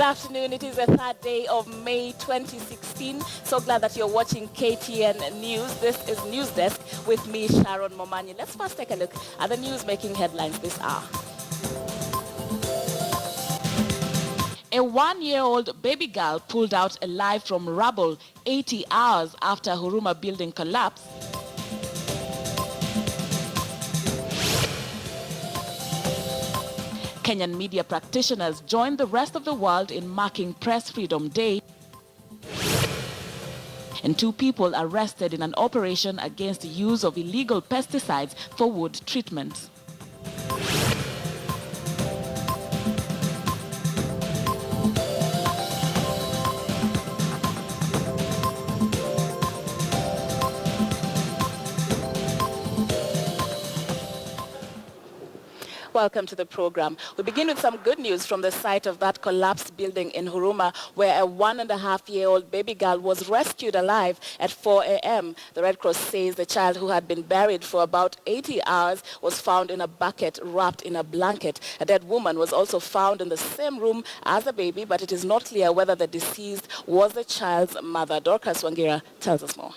Good afternoon. It is the third day of May 2016. So glad that you're watching KTN News. This is News Desk with me, Sharon Momanyi. Let's first take a look at the news-making headlines this hour. A 1-year-old baby girl pulled out alive from rubble 80 hours after Huruma building collapse. Kenyan media practitioners joined the rest of the world in marking Press Freedom Day. And 2 people arrested in an operation against the use of illegal pesticides for wood treatment. Welcome to the program. We begin with some good news from the site of that collapsed building in Huruma, where a 1.5-year-old baby girl was rescued alive at 4 a.m. The Red Cross says the child, who had been buried for about 80 hours, was found in a bucket wrapped in a blanket. A dead woman was also found in the same room as the baby, but it is not clear whether the deceased was the child's mother. Dorcas Wangira tells us more.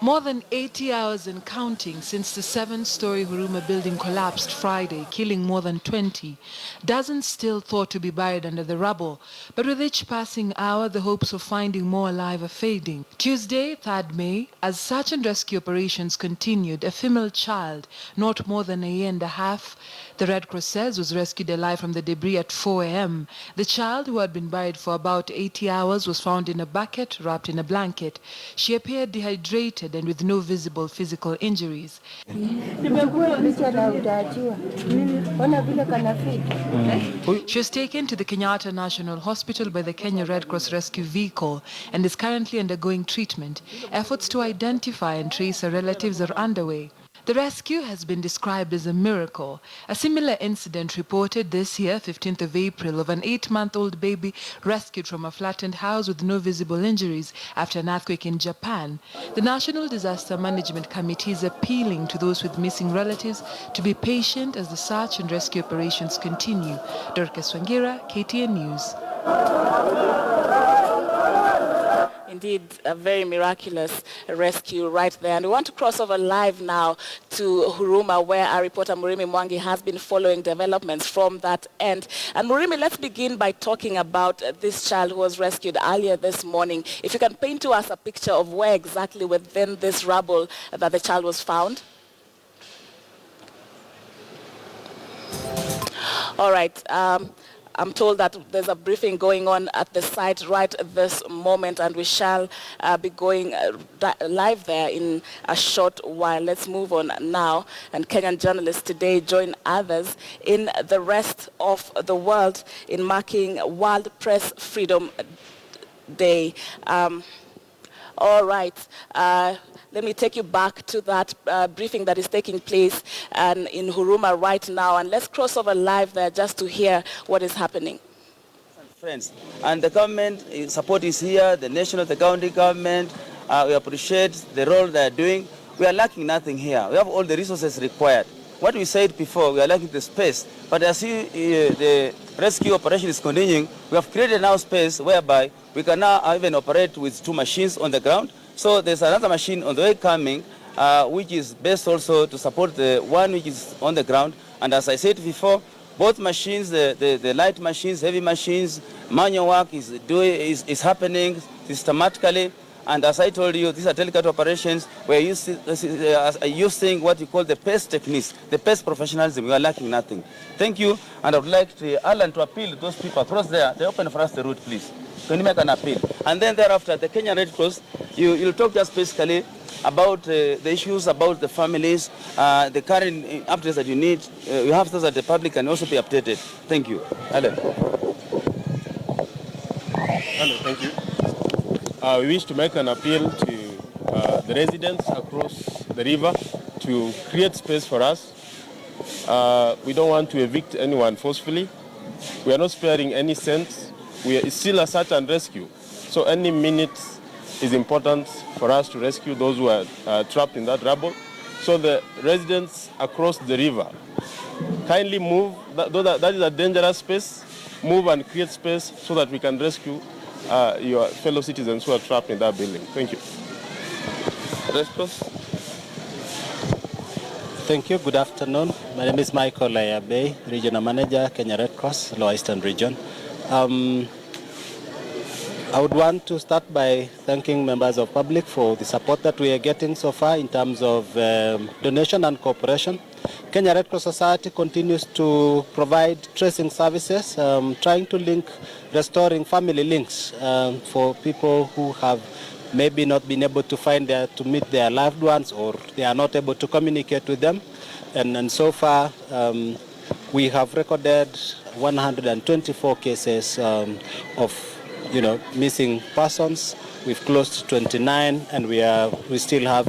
More than 80 hours and counting since the 7-story Huruma building collapsed Friday, killing more than 20. Dozens still thought to be buried under the rubble. But with each passing hour, the hopes of finding more alive are fading. Tuesday, 3rd May, as search and rescue operations continued, a female child, not more than a year and a half, the Red Cross says, was rescued alive from the debris at 4 a.m. The child, who had been buried for about 80 hours, was found in a bucket wrapped in a blanket. She appeared dehydrated and with no visible physical injuries. She was taken to the Kenyatta National Hospital by the Kenya Red Cross Rescue Vehicle and is currently undergoing treatment. Efforts to identify and trace her relatives are underway. The rescue has been described as a miracle. A similar incident reported this year, 15th of April, of an 8-month-old baby rescued from a flattened house with no visible injuries after an earthquake in Japan. The National Disaster Management Committee is appealing to those with missing relatives to be patient as the search and rescue operations continue. Dorcas Wangira, KTN News. Indeed, a very miraculous rescue right there. And we want to cross over live now to Huruma, where our reporter Murimi Mwangi has been following developments from that end. And Murimi, let's begin by talking about this child who was rescued earlier this morning. If you can paint to us a picture of where exactly within this rubble that the child was found. All right. I'm told that there's a briefing going on at the site right this moment, and we shall be going live there in a short while. Let's move on now. And Kenyan journalists today join others in the rest of the world in marking World Press Freedom Day. All right. Let me take you back to that briefing that is taking place in Huruma right now. And let's cross over live there just to hear what is happening. Friends, and the government support is here, the national, the county government. We appreciate the role they are doing. We are lacking nothing here. We have all the resources required. What we said before, we are lacking the space. But as the rescue operation is continuing, we have created now space whereby we can now even operate with 2 machines on the ground. So there's another machine on the way coming, which is best also to support the one which is on the ground. And as I said before, both machines, the light machines, heavy machines, manual work is happening systematically. And as I told you, these are delicate operations. We're using what you call the PES techniques, the PES professionalism. We are lacking nothing. Thank you. And I would like Alan to appeal to those people across there. They open for us the route, please. Can you make an appeal? And then thereafter, the Kenya Red Cross, you'll talk just basically about the issues, about the families, the current updates that you need. You have those that the public can also be updated. Thank you. Alan. Hello, thank you. We wish to make an appeal to the residents across the river to create space for us. We don't want to evict anyone forcefully. We are not sparing any cents. It's still a search and rescue. So any minute is important for us to rescue those who are trapped in that rubble. So the residents across the river, kindly move. That is a dangerous space. Move and create space so that we can rescue your fellow citizens who are trapped in that building. Thank you. Red Cross. Thank you. Good afternoon. My name is Michael Ayabe, Regional Manager, Kenya Red Cross, Lower Eastern Region. I would want to start by thanking members of public for the support that we are getting so far in terms of donation and cooperation. Kenya Red Cross Society continues to provide tracing services, trying to link, restoring family links for people who have maybe not been able to to meet their loved ones, or they are not able to communicate with them. And so far, we have recorded 124 cases of missing persons. We've closed 29, and we still have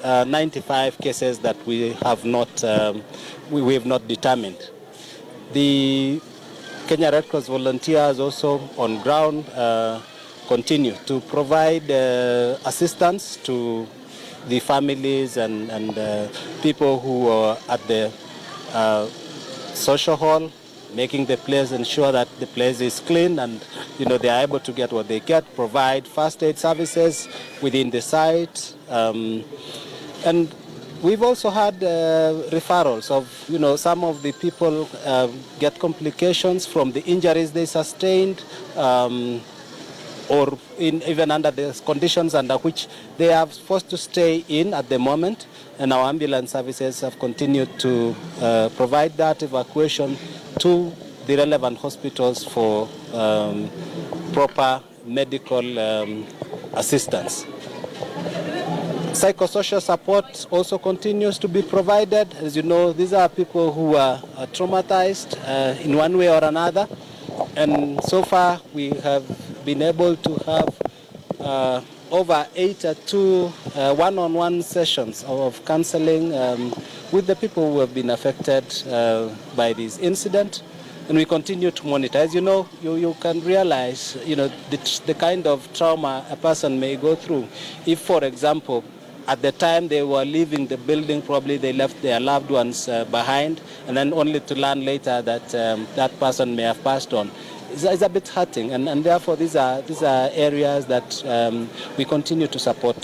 95 cases that we have not determined. The Kenya Red Cross volunteers also on ground continue to provide assistance to the families and people who are at the social hall, making the place, ensure that the place is clean and they are able to get what they get, provide first aid services within the site. And we've also had referrals of, some of the people get complications from the injuries they sustained, or even under the conditions under which they are forced to stay in at the moment. And our ambulance services have continued to provide that evacuation to the relevant hospitals for proper medical assistance. Psychosocial support also continues to be provided. As you know, these are people who are traumatized in one way or another. And so far, we have been able to have over 82 one-on-one sessions of counseling with the people who have been affected by this incident. And we continue to monitor. As you know, you can realize, the kind of trauma a person may go through. If, for example, at the time they were leaving the building, probably they left their loved ones behind, and then only to learn later that that person may have passed on. It's a bit hurting, and therefore these are areas that we continue to support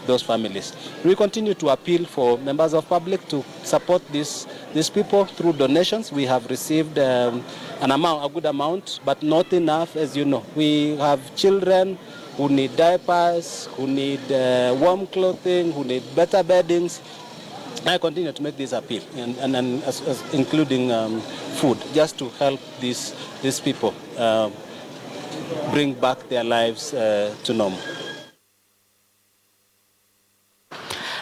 those families. We continue to appeal for members of public to support these people through donations. We have received a good amount, but not enough, as you know. We have children who need diapers, who need warm clothing, who need better beddings. I continue to make this appeal, and including food, just to help these people bring back their lives to normal.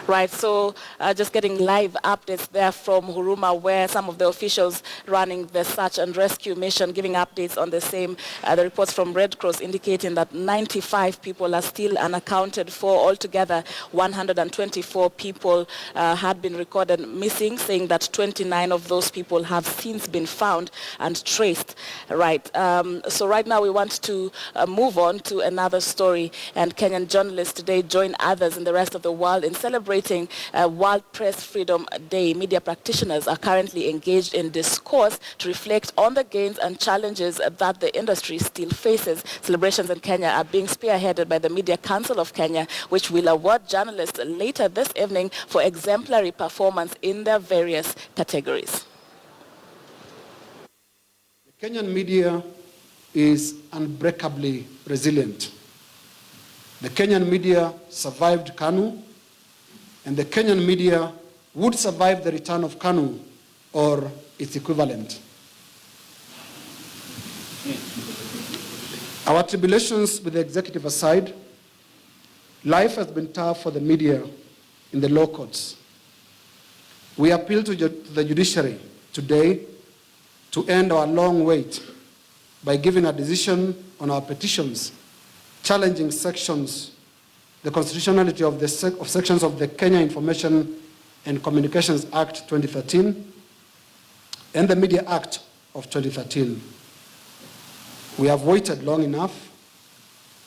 Right, so just getting live updates there from Huruma, where some of the officials running the search and rescue mission giving updates on the same. The reports from Red Cross indicating that 95 people are still unaccounted for. Altogether, 124 people had been recorded missing, saying that 29 of those people have since been found and traced. Right, so right now we want to move on to another story, and Kenyan journalists today join others in the rest of the world in celebrating World Press Freedom Day. Media practitioners are currently engaged in discourse to reflect on the gains and challenges that the industry still faces. Celebrations in Kenya are being spearheaded by the Media Council of Kenya, which will award journalists later this evening for exemplary performance in their various categories. The Kenyan media is unbreakably resilient. The Kenyan media survived KANU, and the Kenyan media would survive the return of KANU or its equivalent. Our tribulations with the executive aside, life has been tough for the media in the law courts. We appeal to the judiciary today to end our long wait by giving a decision on our petitions challenging the constitutionality of sections of the Kenya Information and Communications Act 2013 and the Media Act of 2013. We have waited long enough.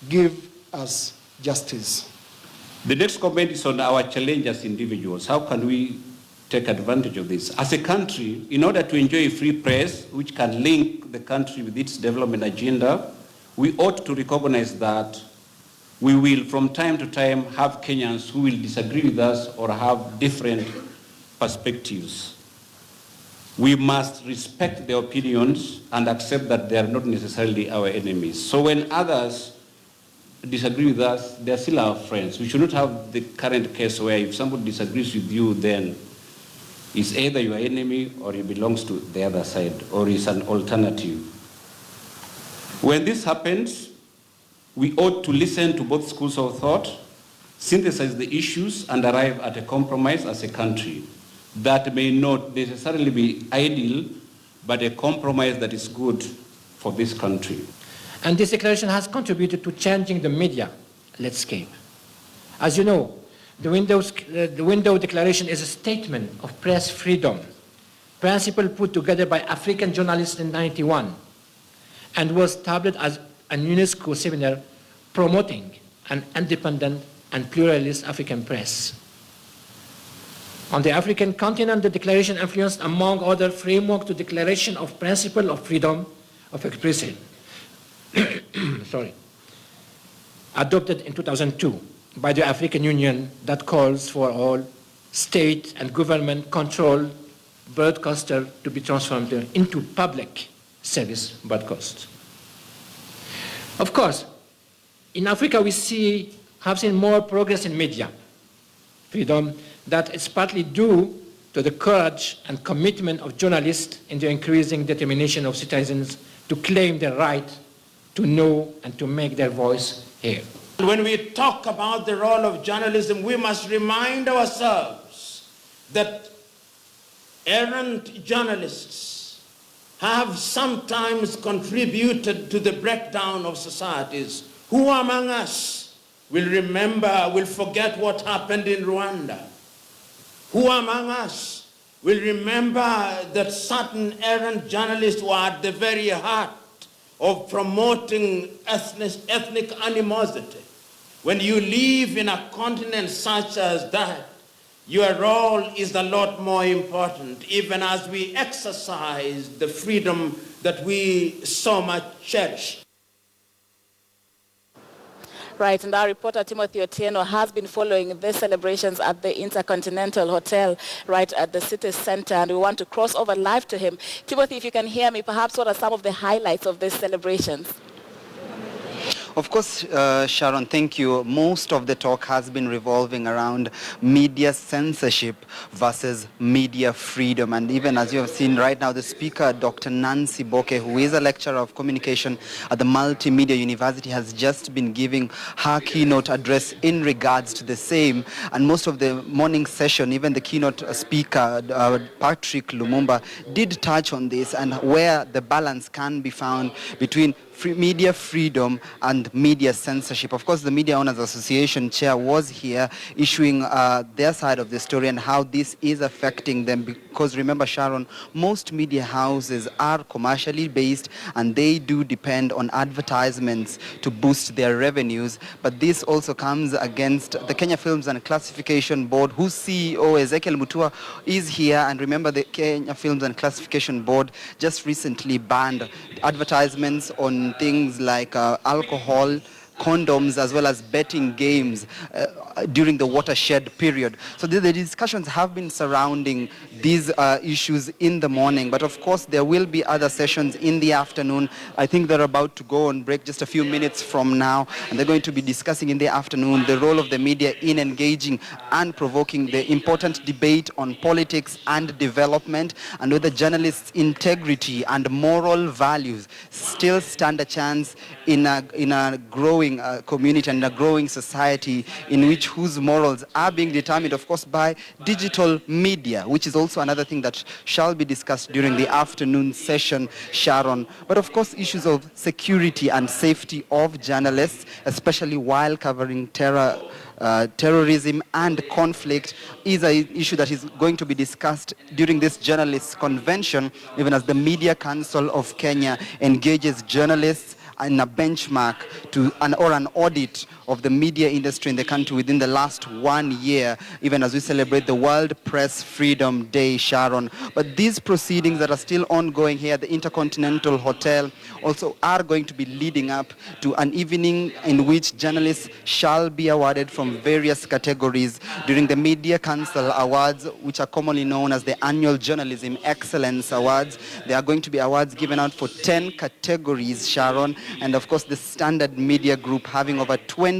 Give us justice. The next comment is on our challenge as individuals. How can we take advantage of this. As a country, in order to enjoy a free press, which can link the country with its development agenda, we ought to recognize that we will, from time to time, have Kenyans who will disagree with us or have different perspectives. We must respect their opinions and accept that they are not necessarily our enemies. So when others disagree with us, they are still our friends. We should not have the current case where if somebody disagrees with you, then it's either your enemy or he belongs to the other side or is an alternative. When this happens, we ought to listen to both schools of thought, synthesize the issues, and arrive at a compromise as a country that may not necessarily be ideal, but a compromise that is good for this country. And this declaration has contributed to changing the media landscape. As you know, the Window Declaration is a statement of press freedom, principle put together by African journalists in 1991, and was established as a UNESCO seminar promoting an independent and pluralist African press. On the African continent, the declaration influenced, among other framework, the Declaration of Principle of Freedom of Expression, adopted in 2002 by the African Union, that calls for all state and government-controlled broadcaster to be transformed into public service broadcast. Of course, in Africa we have seen more progress in media freedom that is partly due to the courage and commitment of journalists and the increasing determination of citizens to claim their right to know and to make their voice heard. When we talk about the role of journalism, we must remind ourselves that errant journalists have sometimes contributed to the breakdown of societies. Who among us will remember, will forget what happened in Rwanda? Who among us will remember that certain errant journalists were at the very heart of promoting ethnic animosity? When you live in a continent such as that, your role is a lot more important, even as we exercise the freedom that we so much cherish. Right, and our reporter Timothy Otieno has been following these celebrations at the Intercontinental Hotel right at the city center, and we want to cross over live to him. Timothy, if you can hear me, perhaps what are some of the highlights of these celebrations? Of course, Sharon, thank you. Most of the talk has been revolving around media censorship versus media freedom. And even as you have seen right now, the speaker, Dr. Nancy Boke, who is a lecturer of communication at the Multimedia University, has just been giving her keynote address in regards to the same. And most of the morning session, even the keynote speaker, Patrick Lumumba, did touch on this and where the balance can be found between media freedom and media censorship. Of course, the Media Owners Association chair was here issuing their side of the story and how this is affecting them, because remember, Sharon, most media houses are commercially based and they do depend on advertisements to boost their revenues. But this also comes against the Kenya Films and Classification Board, whose CEO, Ezekiel Mutua, is here. And remember, the Kenya Films and Classification Board just recently banned advertisements on things like alcohol, condoms, as well as betting games during the watershed period. So the discussions have been surrounding these issues in the morning, but of course there will be other sessions in the afternoon. I think they're about to go on break just a few minutes from now, and they're going to be discussing in the afternoon the role of the media in engaging and provoking the important debate on politics and development, and whether journalists' integrity and moral values still stand a chance in a growing community and a growing society in which whose morals are being determined, of course, by digital media, which is also another thing that shall be discussed during the afternoon session, Sharon. But of course, issues of security and safety of journalists, especially while covering terror terrorism and conflict is an issue that is going to be discussed during this journalists' convention, even as the Media Council of Kenya engages journalists in a benchmark or an audit of the media industry in the country within the last 1 year, even as we celebrate the World Press Freedom Day, Sharon. But these proceedings that are still ongoing here at the Intercontinental Hotel also are going to be leading up to an evening in which journalists shall be awarded from various categories during the Media Council Awards, which are commonly known as the Annual Journalism Excellence Awards. There are going to be awards given out for 10 categories, Sharon, and of course the Standard Media Group having over 20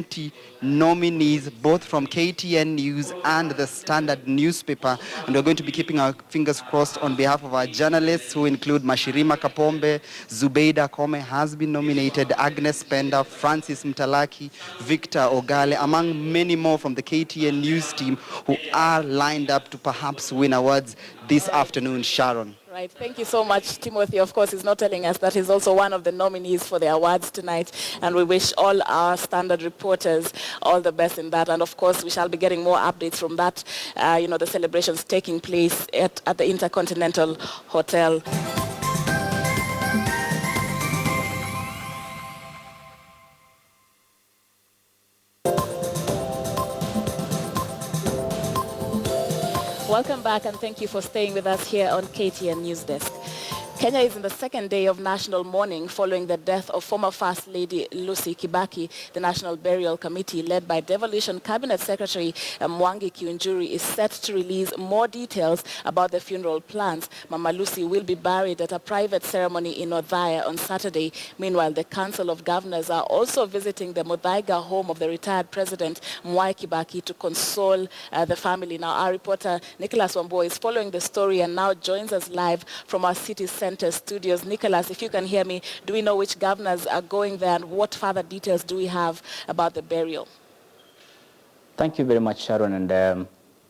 nominees, both from KTN News and the Standard newspaper. And we're going to be keeping our fingers crossed on behalf of our journalists, who include Mashirima Kapombe, Zubeida Kome has been nominated, Agnes Penda, Francis Mtalaki, Victor Ogale, among many more from the KTN News team who are lined up to perhaps win awards this afternoon, Sharon. Right, thank you so much, Timothy. Of course, he's not telling us that he's also one of the nominees for the awards tonight, and we wish all our Standard reporters all the best in that. And of course, we shall be getting more updates from that, the celebrations taking place at the Intercontinental Hotel. Welcome back, and thank you for staying with us here on KTN News Desk. Kenya is in the second day of national mourning following the death of former First Lady Lucy Kibaki. The National Burial Committee, led by Devolution Cabinet Secretary Mwangi Kiunjuri, is set to release more details about the funeral plans. Mama Lucy will be buried at a private ceremony in Othaya on Saturday. Meanwhile, the Council of Governors are also visiting the Muthaiga home of the retired President Mwai Kibaki to console the family. Now, our reporter Nicholas Wambo is following the story and now joins us live from our city center studios. Nicholas, if you can hear me, do we know which governors are going there, and what further details do we have about the burial? Thank you very much, Sharon. And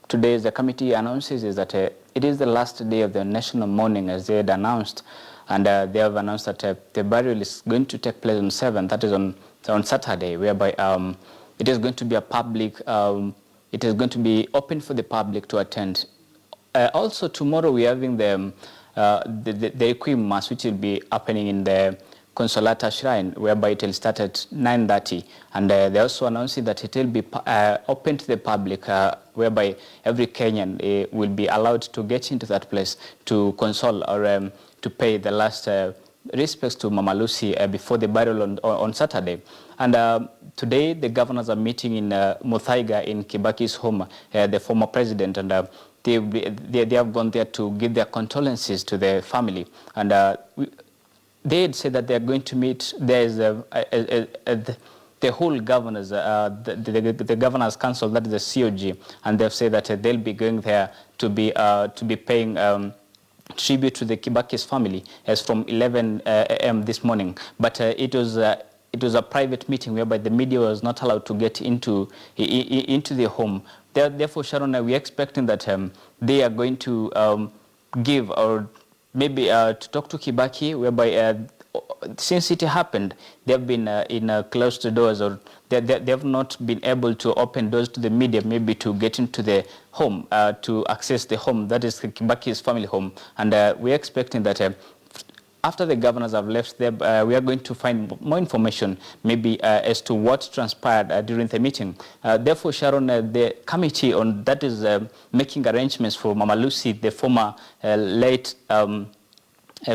today, the committee announces is that it is the last day of the national mourning, as they had announced, and they have announced that the burial is going to take place on 7th, that is on Saturday, whereby it is going to be a public, it is going to be open for the public to attend. Also, tomorrow we are having the Requiem Mass, which will be happening in the Consolata Shrine, whereby it will start at 9:30. And they also announcing that it will be open to the public, whereby every Kenyan will be allowed to get into that place to console or to pay the last respects to Mama Lucy before the burial on Saturday. And today, the governors are meeting in Muthaiga in Kibaki's home, the former president, and they have gone there to give their condolences to the family. And they had said that they are going to meet. There is the whole governors, the governors council, that is the COG, and they've said that they'll be going there to be paying tribute to the Kibaki's family as from 11 a.m. this morning. But it was a private meeting whereby the media was not allowed to get into the home. Therefore, Sharon, we're expecting that they are going to give, or maybe to talk to Kibaki, whereby since it happened, they have been in closed doors, or they have not been able to open doors to the media, maybe to get into the home, to access the home, that is Kibaki's family home. And we're expecting that after the governors have left there, we are going to find more information, maybe as to what transpired during the meeting. Therefore, Sharon, the committee on that is making arrangements for Mama Lucy, the former late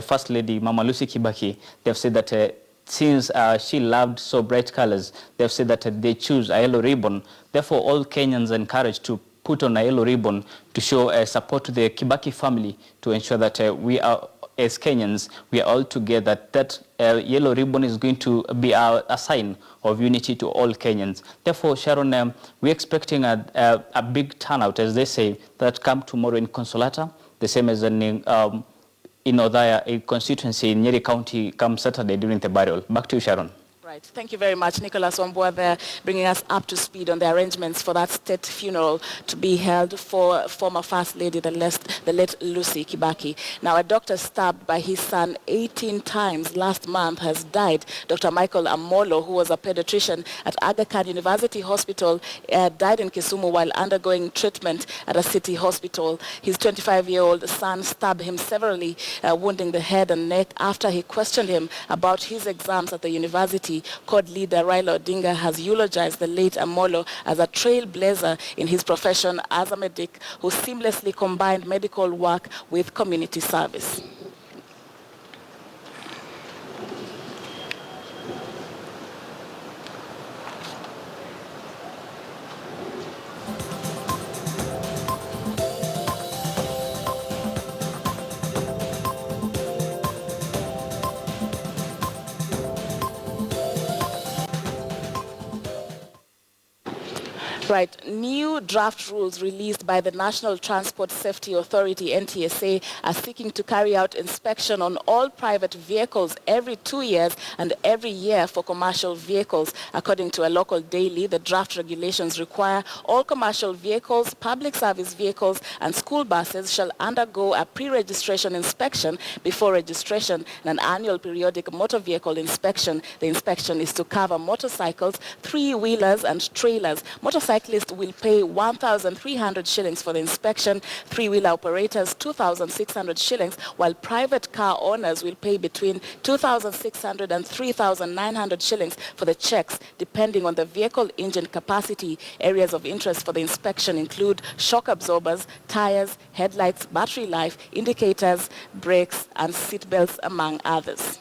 First Lady Mama Lucy Kibaki. They've said that since she loved so bright colors, they've said that they choose a yellow ribbon. Therefore, all Kenyans are encouraged to put on a yellow ribbon to show support to the Kibaki family, to ensure that we are, as Kenyans, we are all together. That yellow ribbon is going to be a sign of unity to all Kenyans. Therefore, Sharon, we're expecting a big turnout, as they say, that come tomorrow in Consolata, the same as in Othaya, a constituency in Nyeri County, come Saturday during the burial. Back to you, Sharon. Right. Thank you very much, Nicholas Wambua, there, bringing us up to speed on the arrangements for that state funeral to be held for former First Lady, the late Lucy Kibaki. Now, a doctor stabbed by his son 18 times last month has died. Dr. Michael Amolo, who was a pediatrician at Aga Khan University Hospital, died in Kisumu while undergoing treatment at a city hospital. His 25-year-old son stabbed him severely, wounding the head and neck after he questioned him about his exams at the university. Court leader Raila Odinga has eulogized the late Amolo as a trailblazer in his profession as a medic who seamlessly combined medical work with community service. Right. New draft rules released by the National Transport Safety Authority, NTSA, are seeking to carry out inspection on all private vehicles every 2 years and every year for commercial vehicles. According to a local daily, the draft regulations require all commercial vehicles, public service vehicles, and school buses shall undergo a pre-registration inspection before registration and an annual periodic motor vehicle inspection. The inspection is to cover motorcycles, three-wheelers, and trailers. Motorcyclists will pay 1,300 shillings for the inspection, three-wheeler operators 2,600 shillings, while private car owners will pay between 2,600 and 3,900 shillings for the checks, depending on the vehicle engine capacity. Areas of interest for the inspection include shock absorbers, tires, headlights, battery life, indicators, brakes, and seat belts, among others.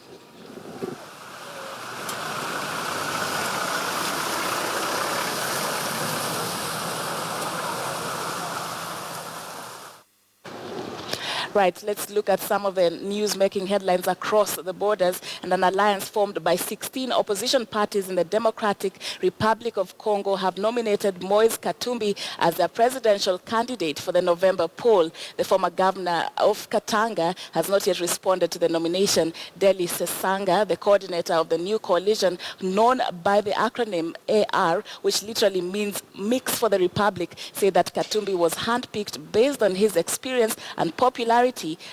Right, let's look at some of the news making headlines across the borders. And an alliance formed by 16 opposition parties in the Democratic Republic of Congo have nominated Moise Katumbi as their presidential candidate for the November poll. The former governor of Katanga has not yet responded to the nomination. Deli Sesanga, the coordinator of the new coalition known by the acronym AR, which literally means Mix for the Republic, said that Katumbi was handpicked based on his experience and popularity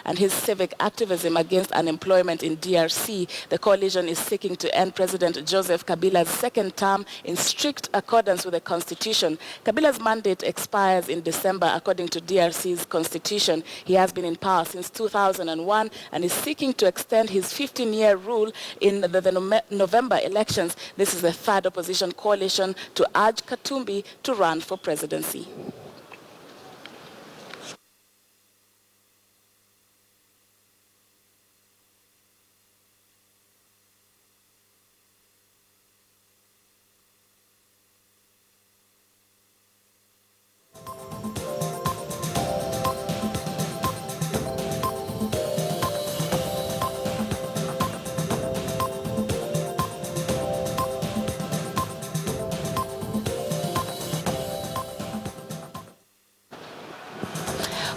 and his civic activism against unemployment in DRC. The coalition is seeking to end President Joseph Kabila's second term in strict accordance with the constitution. Kabila's mandate expires in December according to DRC's constitution. He has been in power since 2001 and is seeking to extend his 15-year rule in the November elections. This is the third opposition coalition to urge Katumbi to run for presidency.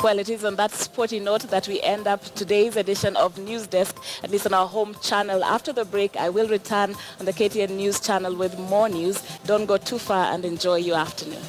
Well, it is on that sporty note that we end up today's edition of News Desk, at least on our home channel. After the break, I will return on the KTN News channel with more news. Don't go too far and enjoy your afternoon.